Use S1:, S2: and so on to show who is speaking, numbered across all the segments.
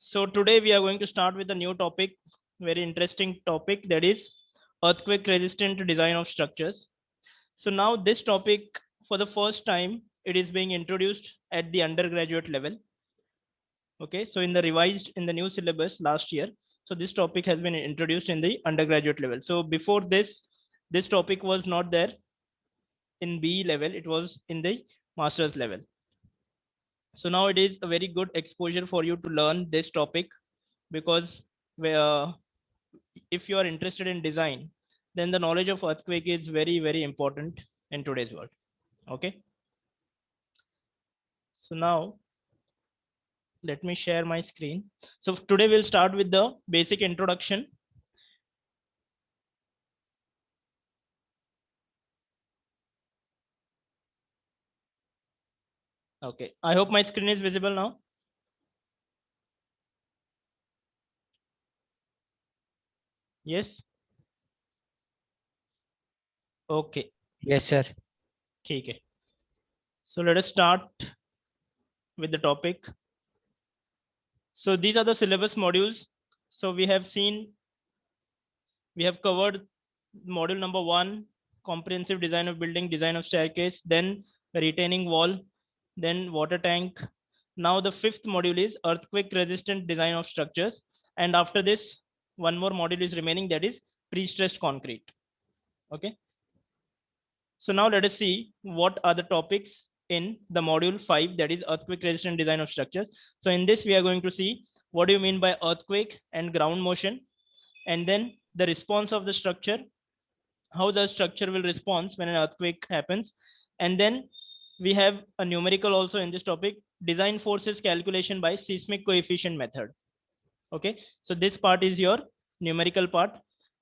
S1: So today we are going to start with a new topic, very interesting topic, that is earthquake resistant design of structures. So now this topic, for the first time, it is being introduced at the undergraduate level. Okay, so in the new syllabus last year, so this topic has been introduced in the undergraduate level. So before this topic was not there in BE level, it was in the master's level. So now it is a very good exposure for you to learn this topic, because if you are interested in design, then the knowledge of earthquake is very important in today's world. Okay, so now let me share my screen. So today we'll start with the basic introduction. Okay, I hope my screen is visible now. Yes. Okay.
S2: Yes, sir.
S1: ठीक है. So let us start with the topic. So these are the syllabus modules. So we have covered module number 1, comprehensive design of building, design of staircase, then retaining wall, then water tank. Now the fifth module is earthquake resistant design of structures, and after this one more module is remaining, that is pre-stressed concrete. Okay, so now let us see what are the topics in the module 5, that is earthquake resistant design of structures. So in this we are going to see what do you mean by earthquake and ground motion, and then the response of the structure, how the structure will respond when an earthquake happens, and then we have a numerical also in this topic, design forces calculation by seismic coefficient method. Okay, so this part is your numerical part,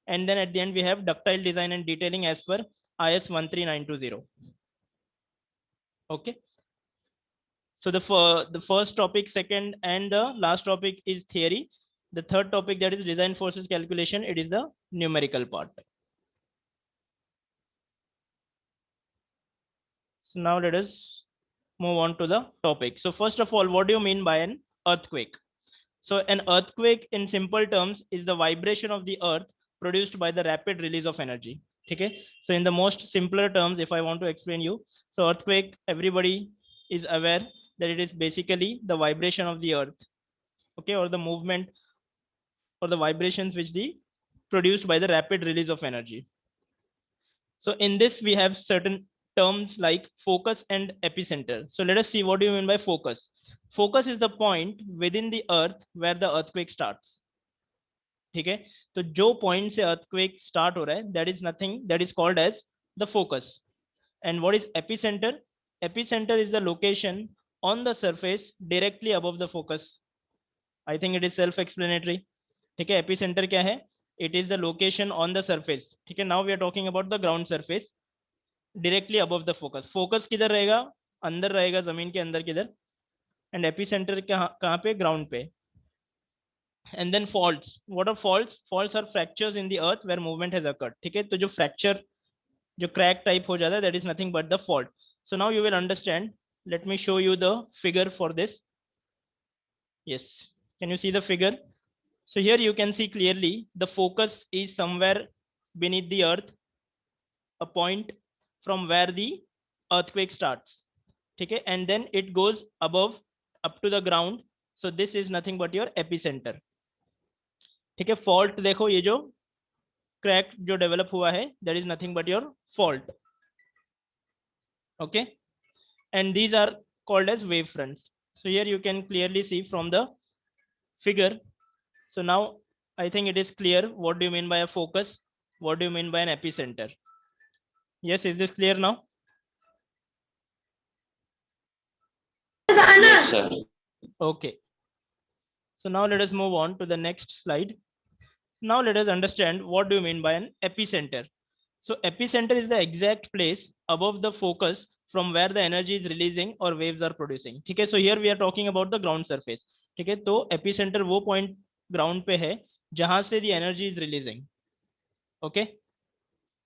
S1: and then at the end we have ductile design and detailing as per IS 13920. Okay, so the first topic, second, and the last topic is theory. The third topic, that is design forces calculation, it is a numerical part. So now let us move on to the topic. So first of all, what do you mean by an earthquake? So an earthquake in simple terms is the vibration of the earth produced by the rapid release of energy. Okay. So in the most simpler terms, if I want to explain you, so earthquake, everybody is aware that it is basically the vibration of the earth. Okay, or the movement or the vibrations which the produced by the rapid release of energy. So in this, we have certain terms like focus and epicenter. So let us see, what do you mean by focus? Focus is the point within the earth where the earthquake starts. ठीक है, तो जो point से earthquake start हो रहा है, that is nothing, that is called as the focus. And what is epicenter? Epicenter is the location on the surface directly above the focus. I think it is self explanatory. ठीक है, epicenter क्या है? It is the location on the surface. ठीक है, now we are talking about the ground surface directly above the focus. Focus किधर रहेगा? अंदर रहेगा, जमीन के अंदर किधर, एंड एपिसेंटर कहाँ पे? ग्राउंड पे. And then faults. What are faults? Faults are fractures in the earth where movement has occurred. ठीक है, तो जो फ्रैक्चर, जो क्रैक टाइप हो जाता है, that is nothing but the fault. So now you will understand. Let me show you the figure for this. Yes, can you see the figure? So here you can see clearly the focus is somewhere beneath the earth, a point from where the earthquake starts. ठीक है, and then it goes above up to the ground. So this is nothing but your epicenter. ठीक है, fault देखो, ये जो crack जो develop हुआ है, that is nothing but your fault. Okay, and these are called as wave fronts. So here you can clearly see from the figure. So now I think it is clear what do you mean by a focus, what do you mean by an epicenter. Yes, is this clear now?
S3: Yes, sir.
S1: Okay, so now let us move on to the next slide. Now let us understand what do you mean by an epicenter. So epicenter is the exact place above the focus from where the energy is releasing or waves are producing. ठीक है, so here we are talking about the ground surface. ठीक है, तो epicenter वो point ground पे है जहां से the energy is releasing. Okay,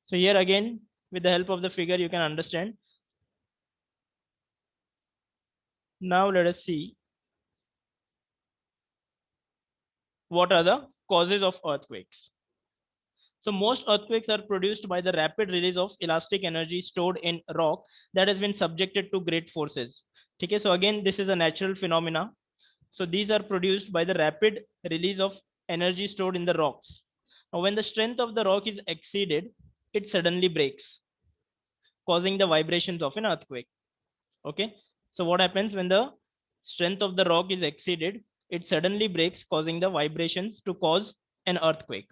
S1: so here again with the help of the figure you can understand. Now let us see what are the causes of earthquakes? So most earthquakes are produced by the rapid release of elastic energy stored in rock that has been subjected to great forces. Okay, so again, this is a natural phenomena. So these are produced by the rapid release of energy stored in the rocks. Now, when the strength of the rock is exceeded, it suddenly breaks, causing the vibrations of an earthquake. Okay, so what happens when the strength of the rock is exceeded? It suddenly breaks, causing the vibrations to cause an earthquake.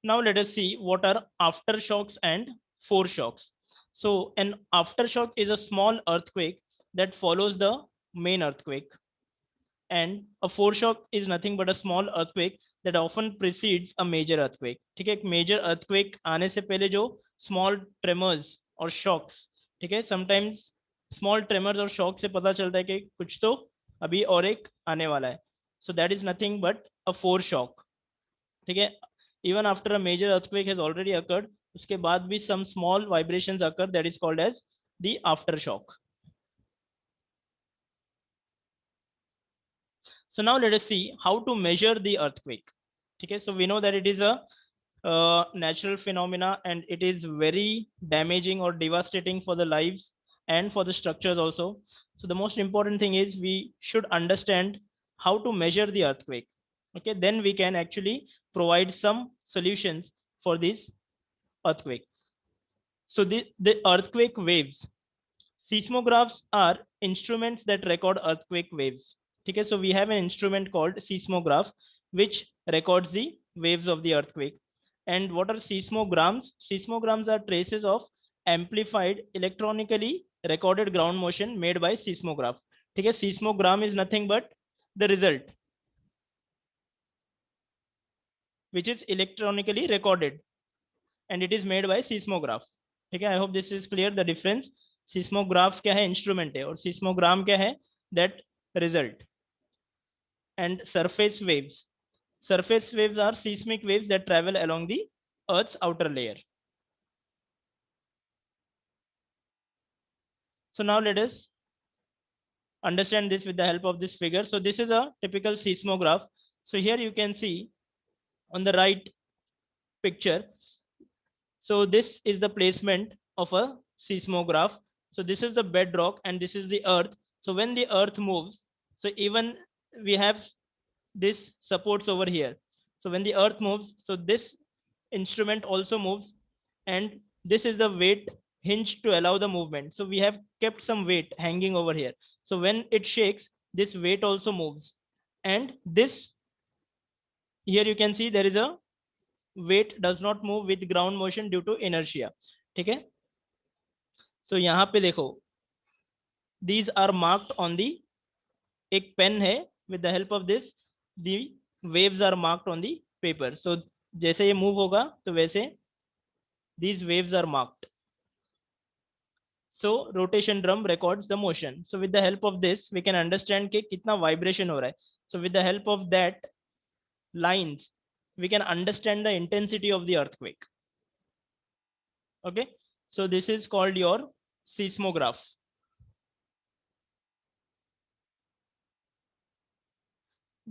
S1: Now let us see what are aftershocks and foreshocks. So an aftershock is a small earthquake that follows the main earthquake, and a foreshock is nothing but a small earthquake that often precedes a major earthquake. ठीक है, एक major earthquake आने से पहले जो small tremors और shocks, ठीक है, sometimes small tremors और shock से पता चलता है कि कुछ तो अभी और एक आने वाला है. So that is nothing but a foreshock. ठीक है, even after a major earthquake has already occurred, उसके बाद भी some small vibrations occur, that is called as the aftershock. So now let us see how to measure the earthquake. Okay, so we know that it is a natural phenomena and it is very damaging or devastating for the lives and for the structures also. So the most important thing is we should understand how to measure the earthquake. Okay, then we can actually provide some solutions for this earthquake. So the earthquake waves. Seismographs are instruments that record earthquake waves. Okay, so we have an instrument called seismograph, which records the waves of the earthquake. And what are seismograms? Seismograms are traces of amplified electronically recorded ground motion made by seismograph. Okay, seismogram is nothing but the result, which is electronically recorded, and it is made by seismograph. ठीक है, I hope this is clear the difference. seismograph क्या है? Instrument है, और seismogram क्या है? That result. And surface waves. Surface waves are seismic waves that travel along the Earth's outer layer. So now let us understand this with the help of this figure. So this is a typical seismograph. So here you can see on the right picture. So this is the placement of a seismograph. So this is the bedrock and this is the earth. So when the earth moves, so even we have this supports over here. So when the earth moves, so this instrument also moves, and this is the weight hinge to allow the movement. So we have kept some weight hanging over here. So when it shakes, this weight also moves. And this, here you can see there is a weight does not move with ground motion due to inertia. ठीक है, so यहाँ पे देखो, these are marked on the, एक pen है, with the help of this the waves are marked on the paper. So जैसे ये move होगा तो वैसे these waves are marked. So rotation drum records the motion. So with the help of this we can understand कि कितना vibration हो रहा है. So with the help of that lines we can understand the intensity of the earthquake. Okay, so this is called your seismograph.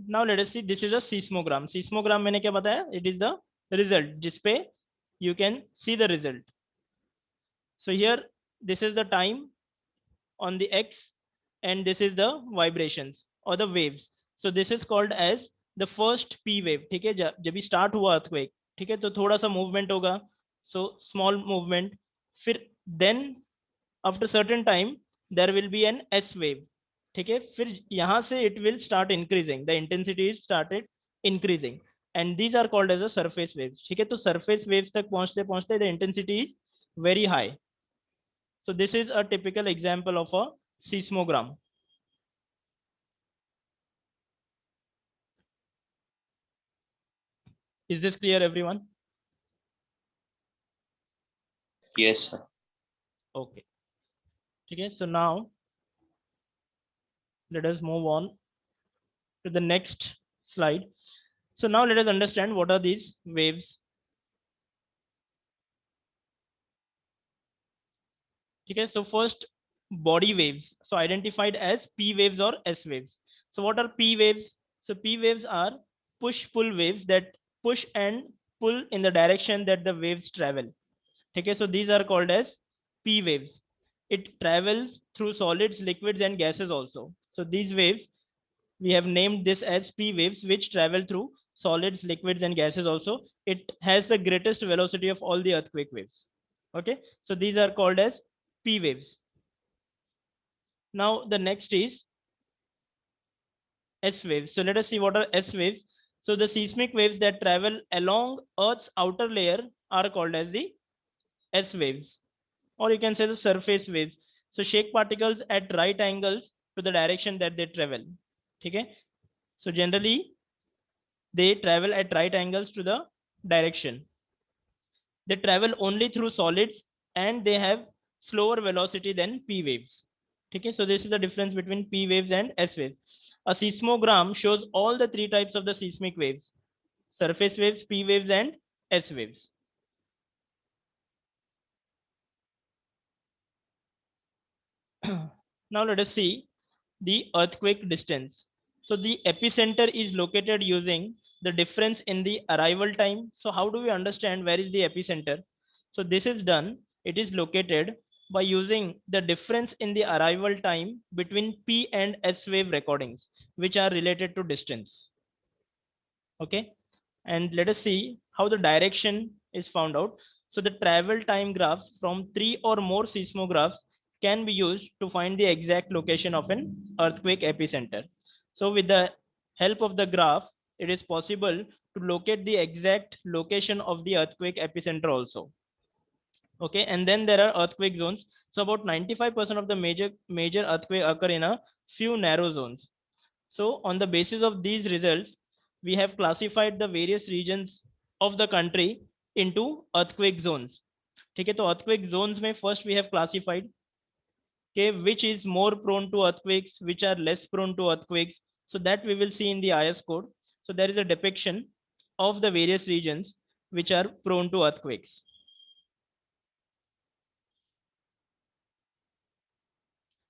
S1: Now let us see, this is a seismogram. Seismogram मैंने क्या बताया? It is the result जिसपे you can see the result. So here this is the time on the x and this is the vibrations or the waves. So this is called as the first p wave. ठीक है, जब भी start हुआ earthquake, ठीक है, तो थोड़ा सा movement होगा, so small movement. फिर then after certain time there will be an s wave. ठीक है, फिर यहाँ से it will start increasing, the intensity is started increasing, and these are called as a surface waves. ठीक है, तो surface waves तक पहुँचते पहुँचते the intensity is very high. So this is a typical example of a seismogram. Is this clear, everyone?
S2: Yes, sir.
S1: Okay. Okay, so now let us move on to the next slide. So now let us understand what are these waves. Okay, so first, body waves, so identified as p waves or s waves. So what are P waves? So P waves are push-pull waves that push and pull in the direction that the waves travel. Okay, so these are called as P waves. It travels through solids, liquids, and gases also. So these waves, we have named this as P waves, which travel through solids, liquids, and gases also. It has the greatest velocity of all the earthquake waves. Okay, so these are called as P waves. Now the next is S waves. So let us see what are S waves. So the seismic waves that travel along Earth's outer layer are called as the S waves, or you can say the surface waves. So shake particles at right angles to the direction that they travel. Okay. So generally they travel at right angles to the direction. They travel only through solids and they have slower velocity than P waves. Okay, so this is the difference between P waves and S waves. A seismogram shows all the three types of the seismic waves: surface waves, P waves, and S waves. Now let us see the earthquake distance. So the epicenter is located using the difference in the arrival time. So how do we understand where is the epicenter? So this is done. It is located by using the difference in the arrival time between P and S wave recordings, which are related to distance. Okay. And let us see how the direction is found out. So the travel time graphs from 3 or more seismographs can be used to find the exact location of an earthquake epicenter. So with the help of the graph, it is possible to locate the exact location of the earthquake epicenter also. Okay, and then there are earthquake zones. So about 95% of the major earthquake occur in a few narrow zones. So on the basis of these results, we have classified the various regions of the country into earthquake zones. ठीक है, तो earthquake zones में first we have classified okay, which is more prone to earthquakes, which are less prone to earthquakes. So that we will see in the IS code. So there is a depiction of the various regions which are prone to earthquakes.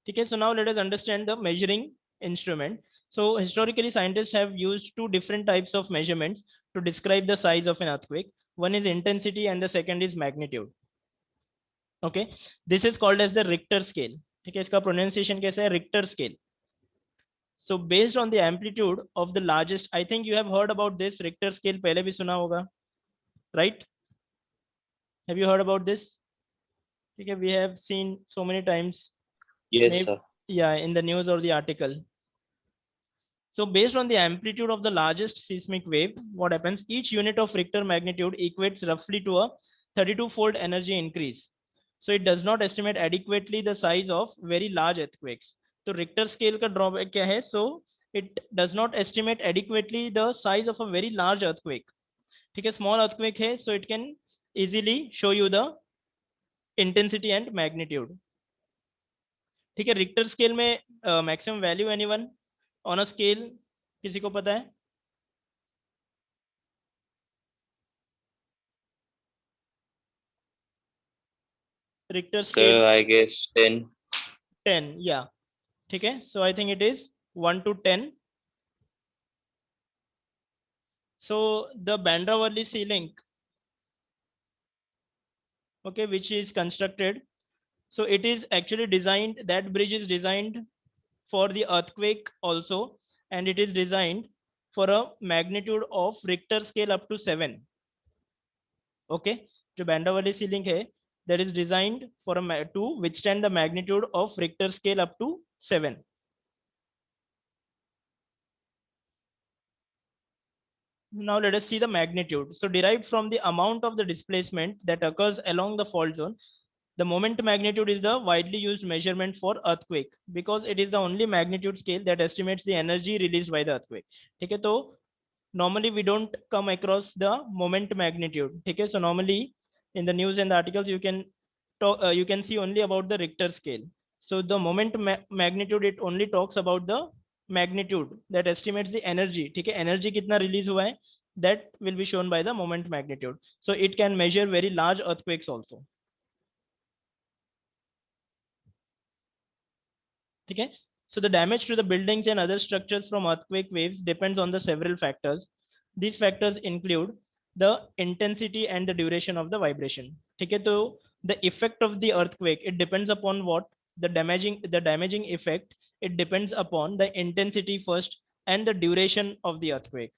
S1: Okay, so now let us understand the measuring instrument. So historically, scientists have used two different types of measurements to describe the size of an earthquake. One is intensity and the second is magnitude. Okay, this is called as the Richter scale. ठीक है, इसका pronunciation कैसा है? Richter scale. So based on the amplitude of the largest, I think you have heard about this Richter scale पहले भी सुना होगा, right? Have you heard about this? ठीक है, we have seen so many times.
S2: Yes,
S1: Maybe,
S2: sir.
S1: yeah, in the news or the article. So based on the amplitude of the largest seismic wave, what happens? Each unit of Richter magnitude equates roughly to a 32-fold energy increase. So it does not estimate adequately the size of very large earthquakes. So Richter scale का drawback क्या है? So it does not estimate adequately the size of a very large earthquake. ठीक है, small earthquake है, so it can easily show you the intensity and magnitude. ठीक है, Richter scale में maximum value anyone on a scale किसी को पता है? Richter scale
S2: Sir, I guess 10.
S1: 10, या ठीक है, so I think it is 1 to 10. So the Bandra Worli sea link, okay, which is constructed, so it is actually designed, that bridge is designed for the earthquake also, and it is designed for a magnitude of Richter scale up to 7. Okay, जो Bandra Worli sea link है, that is designed for to withstand the magnitude of Richter scale up to 7. Now let us see the magnitude. So derived from the amount of the displacement that occurs along the fault zone, the moment magnitude is the widely used measurement for earthquake because it is the only magnitude scale that estimates the energy released by the earthquake. ठीक है, तो normally we don't come across the moment magnitude. ठीक है, so normally in the news and the articles you can talk, you can see only about the Richter scale. So the moment magnitude, it only talks about the magnitude that estimates the energy. ठीक है, energy कितना release हुआ है, that will be shown by the moment magnitude. So it can measure very large earthquakes also. ठीक है, So the damage to the buildings and other structures from earthquake waves depends on the several factors. These factors include the intensity and the duration of the vibration. ठीक है, तो the effect of the earthquake, it depends upon what? The damaging effect, it depends upon the intensity first and the duration of the earthquake.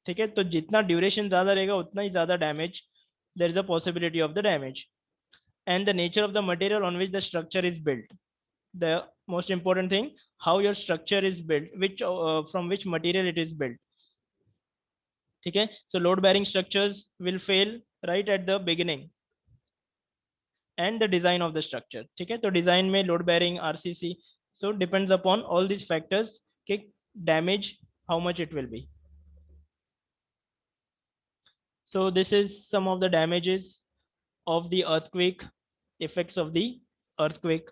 S1: ठीक है, तो जितना duration ज्यादा रहेगा उतना ही ज्यादा damage, there is a possibility of the damage. And the nature of the material on which the structure is built, the most important thing, how your structure is built, which from which material it is built. ठीक है, so load bearing structures will fail right at the beginning, and the design of the structure. ठीक है, तो design में load bearing, RCC, so depends upon all these factors कि damage how much it will be. So this is some of the damages of the earthquake, effects of the earthquake.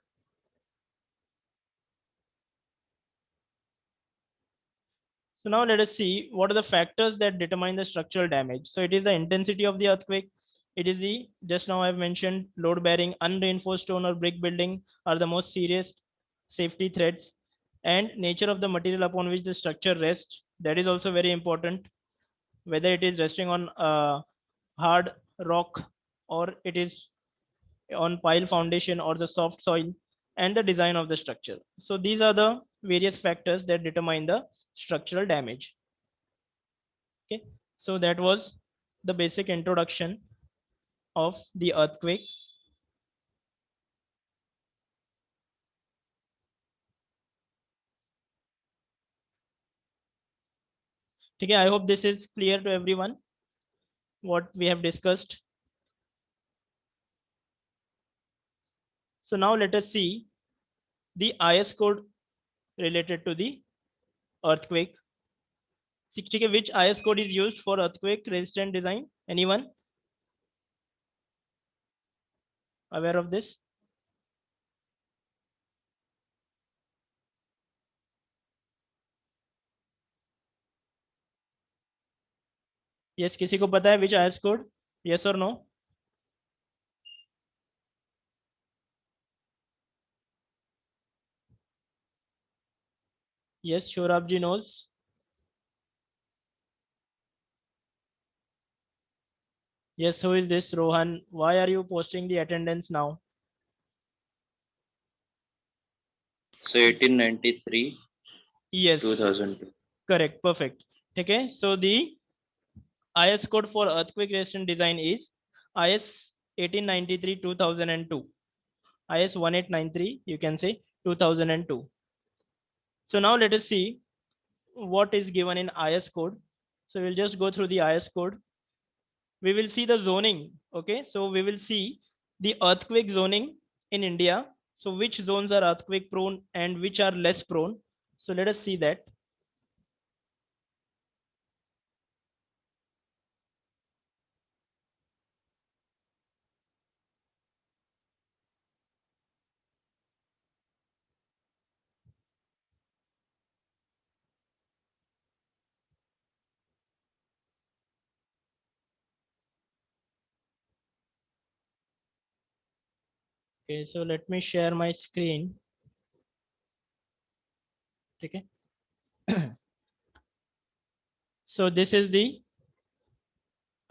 S1: So now let us see what are the factors that determine the structural damage. So it is the intensity of the earthquake. It is the, just now I've mentioned, load bearing, unreinforced stone or brick building are the most serious safety threats, and nature of the material upon which the structure rests. That is also very important, whether it is resting on hard rock or it is on pile foundation or the soft soil, and the design of the structure. So these are the various factors that determine the structural damage. Okay, so that was the basic introduction of the earthquake. Okay, I hope this is clear to everyone what we have discussed. So now let us see the IS code related to the earthquake. Okay, which IS code is used for earthquake resistant design? Anyone aware of this? Yes, किसी को पता है which IS code? Yes or no? Yes, Shorabji knows. Yes, who is this? Rohan. Why are you posting the attendance now?
S2: So 1893,
S1: Yes,
S2: 2002.
S1: correct, perfect. Okay, so the IS code for earthquake resistant design is IS 1893 2002. IS 1893, you can say 2002. So now let us see what is given in IS code. So we'll just go through the IS code. We will see the zoning. Okay, so we will see the earthquake zoning in India. So which zones are earthquake prone and which are less prone. So let us see that. Okay, so let me share my screen. Okay. So this is the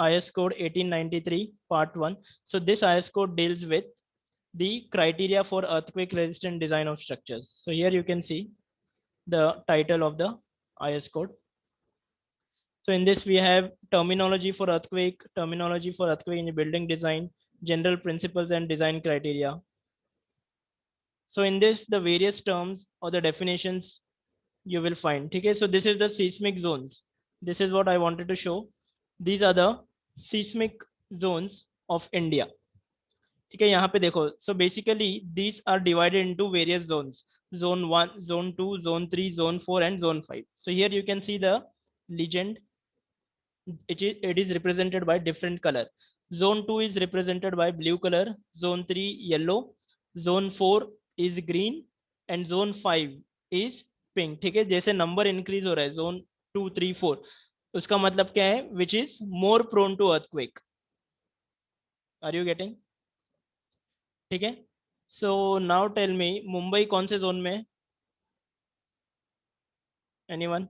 S1: IS code 1893 part 1. So this IS code deals with the criteria for earthquake resistant design of structures. So here you can see the title of the IS code. So in this we have terminology for earthquake in building design, general principles and design criteria. So in this the various terms or the definitions you will find. Okay, so this is the seismic zones. This is what I wanted to show. These are the seismic zones of India. ठीक है, यहाँ पे देखो. So basically these are divided into various zones: zone 1, zone 2, zone 3, zone 4 and zone 5. So here you can see the legend. It is represented by different color. Zone 2 is represented by blue color, zone 3 yellow, zone 4 is green and zone 5 is pink. ठीक है, जैसे number increase हो रहा है zone 2, 3, 4, उसका मतलब क्या है? Which is more prone to earthquake. Are you getting? ठीक है, so now tell me, Mumbai कौन से जोन में है? Anyone?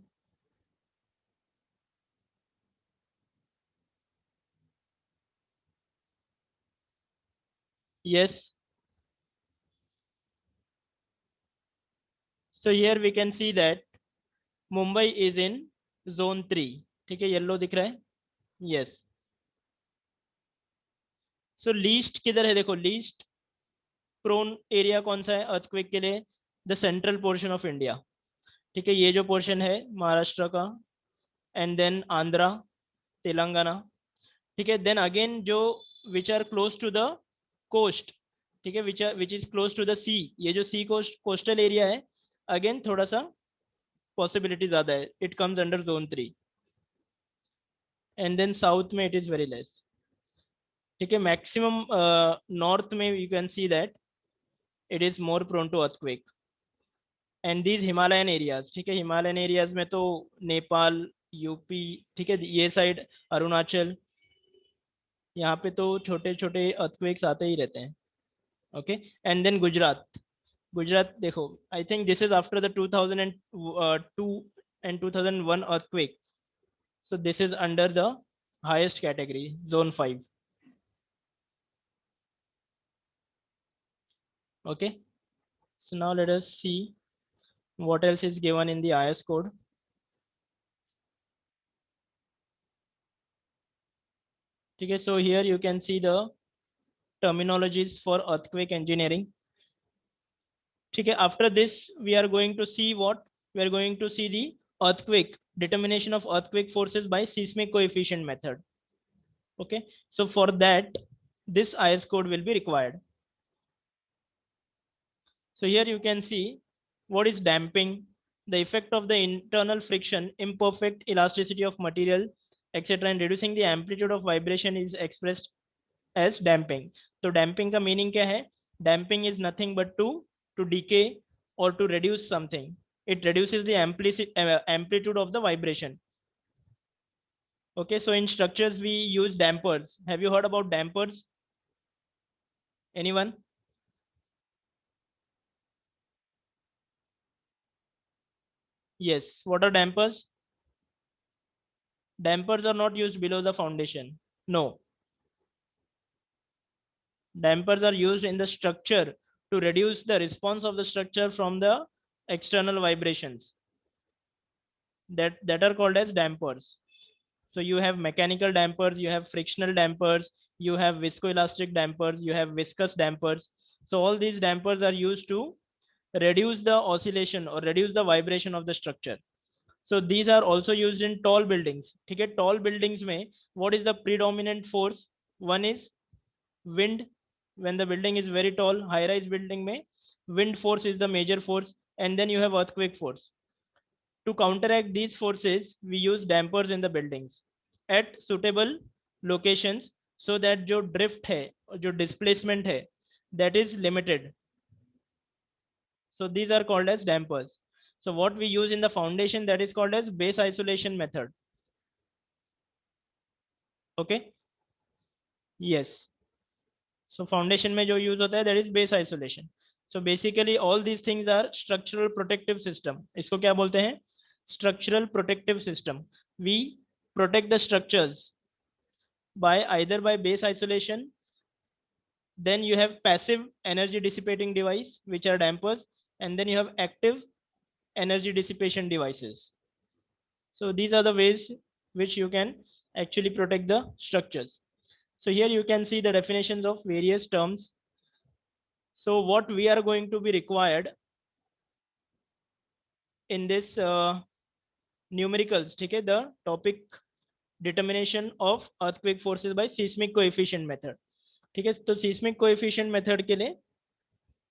S1: Yes. So here we can see that Mumbai is in zone 3. ठीक है, येलो दिख रहा है. Yes. So लीस्ट किधर है? देखो लीस्ट प्रोन एरिया कौन सा है अर्थक्वेक के लिए? The central portion of India. ठीक है, ये जो पोर्शन है महाराष्ट्र का, एंड देन आंध्रा, तेलंगाना. ठीक है, देन अगेन जो which are close to the coast. ठीक है, which is close to the sea. ये जो सी कोस्ट कोस्टल एरिया है, अगेन थोड़ा सा पॉसिबिलिटी ज्यादा है, it comes under zone 3. And then south में इट इज वेरी लेस. ठीक है, मैक्सिमम नॉर्थ में you can see that it is more prone to earthquake. And these Himalayan areas. ठीक है, हिमालयन एरियाज में तो नेपाल, यूपी, ठीक है, ये साइड अरुणाचल, यहाँ पे तो छोटे छोटे अर्थक्वेक्स आते ही रहते हैं. Okay, and then Gujarat. Gujarat देखो, I think this is after the 2002 and 2001 earthquake. So this is under the highest category, zone 5. Okay, so now let us see what else is given in the IS code. Okay, so here you can see the terminologies for earthquake engineering. Okay, after this we are going to see what? We are going to see the earthquake, determination of earthquake forces by seismic coefficient method. Okay, so for that this IS code will be required. So here you can see what is damping, the effect of the internal friction, imperfect elasticity of material, etc. and reducing the amplitude of vibration is expressed as damping. So damping का meaning क्या है? Damping is nothing but to decay or to reduce something. It reduces the amplitude of the vibration. Okay, so in structures we use dampers. Have you heard about dampers? Anyone? Yes. What are dampers? Dampers are not used below the foundation. No. Dampers are used in the structure to reduce the response of the structure from the external vibrations. That are called as dampers. So you have mechanical dampers, you have frictional dampers, you have viscoelastic dampers, you have viscous dampers. So all these dampers are used to reduce the oscillation or reduce the vibration of the structure. So these are also used in tall buildings. Okay, tall buildings mein what is the predominant force? One is wind. When the building is very tall, high rise building mein wind force is the major force, and then you have earthquake force. To counteract these forces, we use dampers in the buildings at suitable locations so that जो drift है, जो displacement है, that is limited. So these are called as dampers. So what we use in the foundation, that is called as base isolation method. Okay. Yes. So foundation में जो use होता है, that is base isolation. So basically all these things are structural protective system. इसको क्या बोलते हैं? Structural protective system. We protect the structures by either by base isolation. Then you have passive energy dissipating device, which are dampers, and then you have active energy dissipation devices. So these are the ways which you can actually protect the structures. So here you can see the definitions of various terms. So what we are going to be required in this numericals, okay, the topic determination of earthquake forces by seismic coefficient method. ठीक है, तो seismic coefficient method के लिए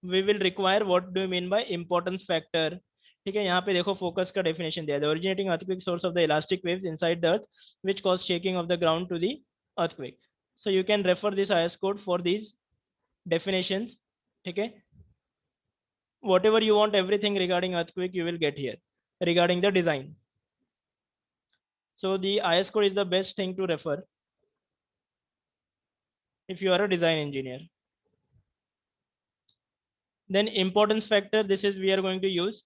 S1: we will require what do you mean by importance factor. ठीक है, यहाँ पे देखो फोकस का डेफिनेशन दिया है, the originating earthquake source of the elastic waves inside the earth which cause shaking of the ground to the earthquake. So you can refer this IS code for these definitions. ठीक है, whatever you want, everything regarding earthquake you will get here regarding the design. So the IS code is the best thing to refer if you are a design engineer. Then importance factor, this is we are going to use.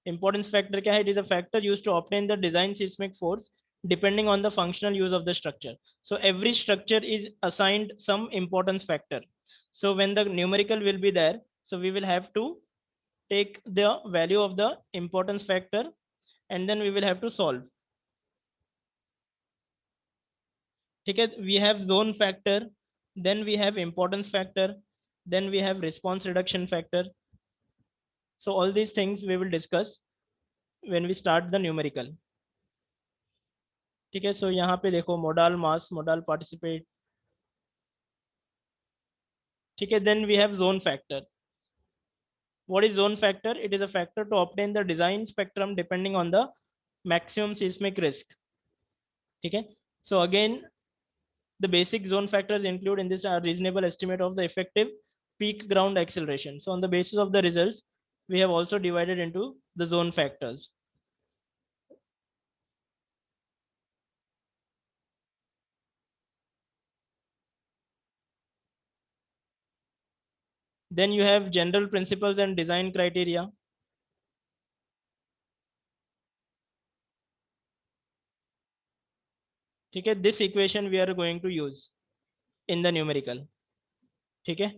S1: Importance factor क्या है? It is a factor used to obtain the design seismic force depending on the functional use of the structure. So every structure is assigned some importance factor. So when the numerical will be there, so we will have to take the value of the importance factor and then we will have to solve. ठीक है, we have zone factor, then we have importance factor, then we have response reduction factor. So all these things we will discuss when we start the numerical. ठीक है, सो यहाँ पे देखो modal मास, modal participate. ठीक है, then we have zone factor. What is zone factor? It is a factor to obtain the design spectrum depending on the maximum seismic risk. ठीक है, so again the basic zone factors include in this are reasonable estimate of the effective peak ground acceleration. So on the basis of the results, we have also divided into the zone factors. Then you have general principles and design criteria. ठीक है, this equation we are going to use in the numerical. ठीक है,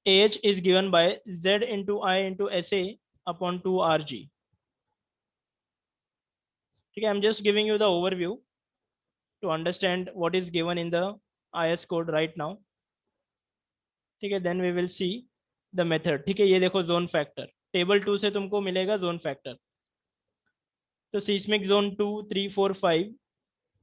S1: AH is given by Z into I into SA upon 2 RG. ठीक है, I'm just giving you the overview to understand what is given in the IS code right now. ठीक है, then we will see the method. ठीक है, ये देखो zone factor, table 2 से तुमको मिलेगा जोन फैक्टर. तो सीस्मिक जोन 2, 3, 4, 5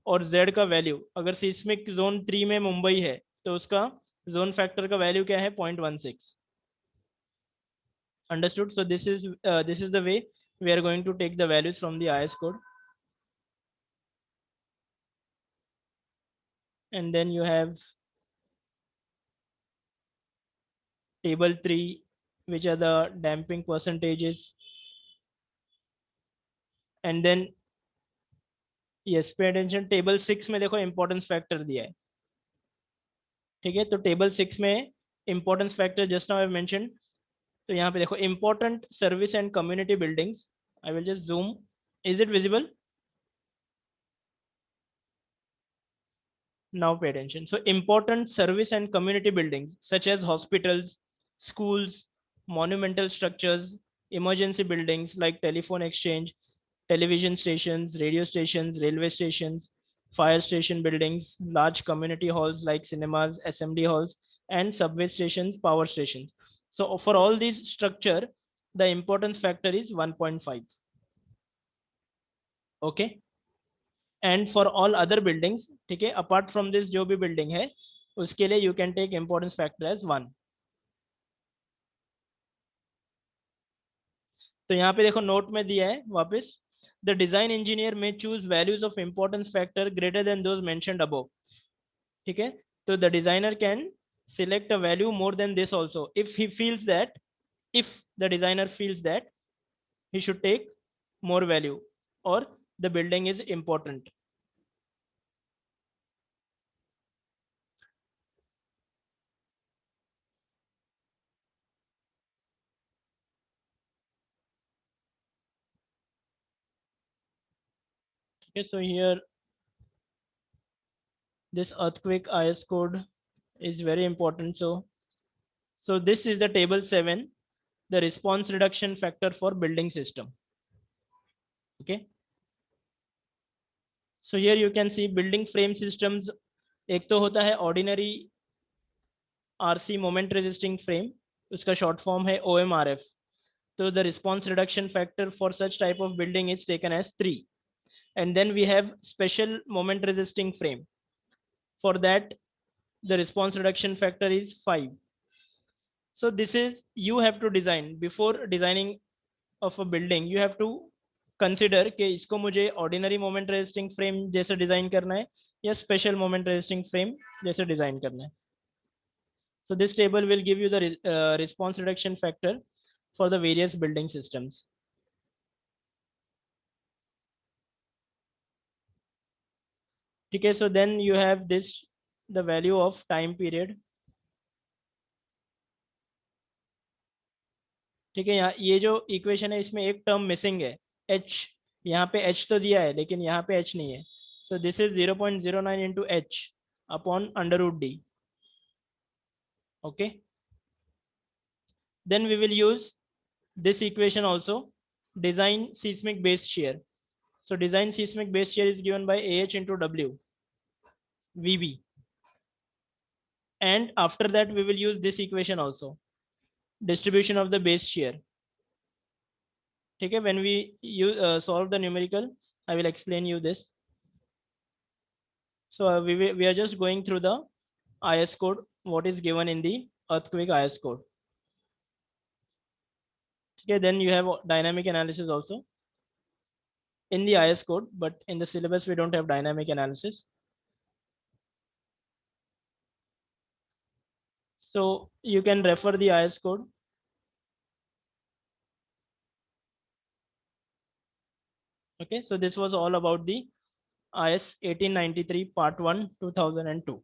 S1: और Z का वैल्यू, अगर सीस्मिक जोन 3 में मुंबई है तो उसका जोन फैक्टर का वैल्यू क्या है? 0.16. Understood? So this is the way we are going to take the values from the IS code. And then you have table 3, which are the damping percentages. And then yes, pay attention, table 6 में देखो importance factor दिया है. ठीक है, तो table 6 में importance factor just now I mentioned. तो यहाँ पे देखो important service and community buildings. I will just zoom. Is it visible? Now pay attention. So important service and community buildings such as hospitals, schools, monumental structures, emergency buildings like telephone exchange, television stations, radio stations, railway stations, fire station buildings, large community halls like cinemas, assembly halls, and subway stations, power stations. So for all these structure, the importance factor is 1.5. Okay. And for all other buildings, ठीक है, apart from this जो भी building है उसके लिए you can take importance factor as 1. तो यहाँ पे देखो नोट में दिया है वापस, द डिजाइन इंजीनियर में choose values of importance factor greater than those mentioned above. ठीक है, तो the designer can select a value more than this also if he feels that, if the designer feels that he should take more value or the building is important. Okay, so here this earthquake IS code is very important. So this is the table 7, the response reduction factor for building system. Okay, so here you can see building frame systems. एक तो होता है ordinary RC moment resisting frame, उसका short form है OMRF. So the response reduction factor for such type of building is taken as 3. And then we have special moment resisting frame. For that, the response reduction factor is 5. So this is, you have to design, before designing of a building you have to consider कि इसको मुझे ordinary moment resisting frame जैसे design करना है या special moment resisting frame जैसे design करना है. So this table will give you the response reduction factor for the various building systems. ठीक है, so then you have this, the value of time period. ठीक है। यहाँ ये जो इक्वेशन है इसमें एक टर्म मिसिंग है, h। यहाँ पे h तो दिया है लेकिन यहाँ पे h नहीं है। So this is 0.09 into h upon √d। Okay, then we will use this equation also, design seismic base shear. So design seismic base shear is given by ah into w vb, and after that we will use this equation also, distribution of the base shear. Okay, when we solve the numerical, I will explain you this. So we are just going through the IS code, what is given in the earthquake IS code. Okay, then you have dynamic analysis also in the IS code, but in the syllabus we don't have dynamic analysis. So you can refer the IS code. Okay, so this was all about the IS 1893 part 1 2002.